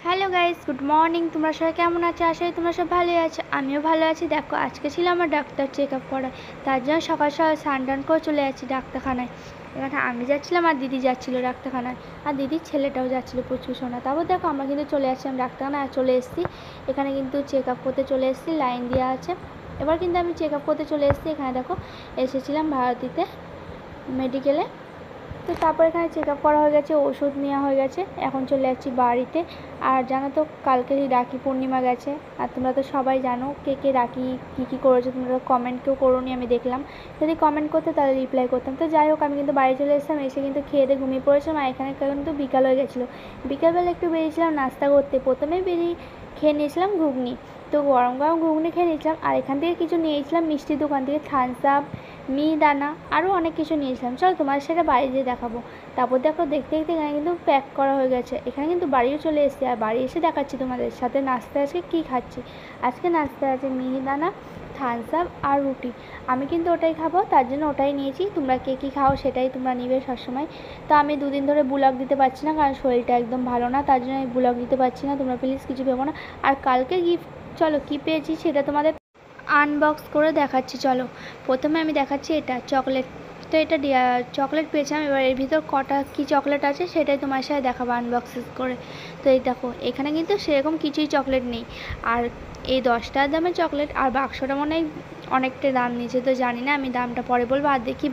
Hello guys, good morning. তোমরা সবাই কেমন আছো? আশা করি তোমরা সব ভালোই আছো। আমিও ভালো আছি। দেখো, আজকে ছিল আমার ডাক্তার চেক আপ করা, তার জন্য সকাল সকাল স্নান টান করে চলে যাচ্ছি ডাক্তারখানায়। এখানে আমি যাচ্ছিলাম আর দিদি যাচ্ছিলো ডাক্তারখানায়, আর দিদির ছেলেটাও যাচ্ছিলো প্রচুর শোনা। তারপর দেখো আমরা কিন্তু চলে আসছিলাম ডাক্তারখানায়, আর চলে এসেছি এখানে কিন্তু চেক আপ করতে চলে এসেছি। লাইন দেওয়া আছে, এবার কিন্তু আমি চেক আপ করতে চলে এসেছি। এখানে দেখো এসেছিলাম ভারতীতে মেডিকেলে। তো তারপর এখানে চেক আপ করা হয়ে গেছে, ওষুধ নেওয়া হয়ে গেছে, এখন চলে যাচ্ছি বাড়িতে। আর জানো তো কালকে রাখি পূর্ণিমা গেছে, আর তোমরা তো সবাই জানো কে কে রাখি কী করেছো। তোমরা কমেন্ট কেউ করোনি, আমি দেখলাম। যদি কমেন্ট করতে তাহলে রিপ্লাই করতাম। তো যাই হোক, আমি কিন্তু বাড়ি চলে এসেছিলাম, এসে কিন্তু খেয়ে দিয়ে ঘুমিয়ে পড়েছিলাম। আর এখানে কিন্তু বিকাল হয়ে গেছিলো। বিকালবেলা একটু বেরিয়েছিলাম নাস্তা করতে। প্রথমে খেয়ে নিয়েছিলাম ঘুগনি, তো গরম গরম ঘুগনি খেয়ে নিয়েছিলাম। আর এখান থেকে কিছু নিয়েছিলাম মিষ্টির দোকান থেকে, থামস আপ, মিহিদানা, আরও অনেক কিছু নিয়েছিলাম। চলো তোমার সেটা বাড়ি যেয়ে দেখাবো। তারপর দেখো দেখতে দেখতে এখানে কিন্তু প্যাক করা হয়ে গেছে। এখানে কিন্তু বাড়িও চলে এসেছি, আর বাড়ি এসে দেখাচ্ছি তোমাদের সাথে নাস্তা আজকে কী খাচ্ছি। আজকে নাস্তা আছে মিহিদানা, থামস আপ আর রুটি। আমি কিন্তু ওটাই খাবো, তার জন্য ওটাই নিয়েছি। তোমরা কে কী খাও সেটাই তোমরা নিবে সবসময়। তো আমি দুদিন ধরে ব্লগ দিতে পারছি না, কারণ শরীরটা একদম ভালো না, তার জন্য আমি ব্লগ দিতে পারছি না। তোমরা প্লিজ কিছু ভেবো না। আর কালকে গিফট, চলো কী পেয়েছি সেটা তোমাদের আনবক্স করে দেখাচ্ছি। চলো প্রথমে আমি দেখাচ্ছি এটা চকলেট। তো এটা চকলেট পেয়েছিলাম। এবার এর ভিতর কটা কী চকলেট আছে সেটাই তোমার সাথে দেখাবো আনবক্সিং করে। তো এই দেখো, এখানে কিন্তু সেরকম কিছুই চকলেট নেই। আর এই 10 টাকার দামের চকলেট, আর বাক্সটা মনে হয় অনেকটা দাম নিয়েছে, তো জানি না, আমি দামটা পরে বলবো। আর দেখি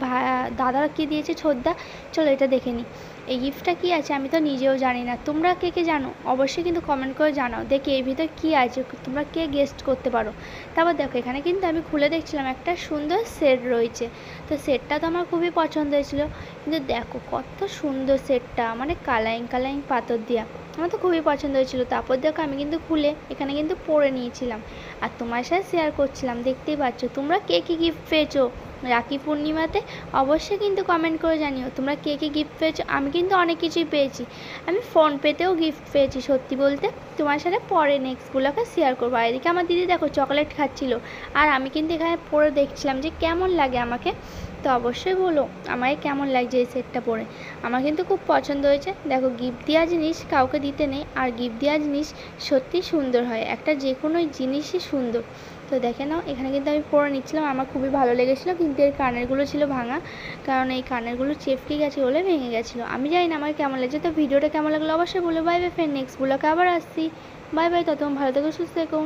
দাদা কী দিয়েছে ছোদ্দা, চলো এটা দেখে নিই। এই গিফটটা কী আছে আমি তো নিজেও জানি না। তোমরা কে কে জানো অবশ্যই কিন্তু কমেন্ট করে জানাও, দেখি এর ভিতর কী আছে, তোমরা কে গেস্ট করতে পারো। তারপর দেখো এখানে কিন্তু আমি খুলে দেখছিলাম একটা সুন্দর সেট রয়েছে। তো সেটটা তো আমার খুবই পছন্দ হয়েছিল, কিন্তু দেখো কত সুন্দর সেটটা, মানে কালারিং কালারিং পাথর দিয়া, আমার তো খুবই পছন্দ হয়েছিল। তারপর দেখো আমি কিন্তু খুলে এখানে কিন্তু পরে নিয়েছিলাম, আর তোমার সাথে শেয়ার করছিলাম। দেখতেই পাচ্ছ। তোমরা কে কী গিফট পেয়েছো রাখি পূর্ণিমাতে অবশ্যই কিন্তু কমেন্ট করে জানিও তোমরা কে কী গিফট পেয়েছো। আমি কিন্তু অনেক কিছুই পেয়েছি, আমি ফোনপেতেও গিফট পেয়েছি। সত্যি বলতে তোমার সাথে পরে নেক্সটগুলোকে শেয়ার করবো। আর এদিকে আমার দিদি দেখো চকলেট খাচ্ছিল, আর আমি কিন্তু এখানে পরে দেখছিলাম যে কেমন লাগে আমাকে। তো অবশ্যই বলো আমাকে কেমন লাগছে এই সেটটা পরে। আমার কিন্তু খুব পছন্দ হয়েছে। দেখো গিফট দেওয়া জিনিস কাউকে দিতে নেই, আর গিফট দেওয়া জিনিস সত্যি সুন্দর হয়, একটা যে কোনো জিনিসই সুন্দর। তো দেখে নাও, এখানে কিন্তু আমি পরে নিচ্ছিলাম, আমার খুবই ভালো লেগেছিলো। কিন্তু এর কানেরগুলো ছিল ভাঙা, কারণ এই কানেরগুলো চেপকে গেছে বলে ভেঙে গেছিলো। আমি জানি না আমার কেমন লাগছে। তো ভিডিওটা কেমন লাগলো অবশ্যই বলো। বাই বাই ফ্রেন্ড, নেক্সট ব্লগে আবার আসছি। বাই বাই, ততক্ষণ ভালো থেকো, সুস্থ থেকো।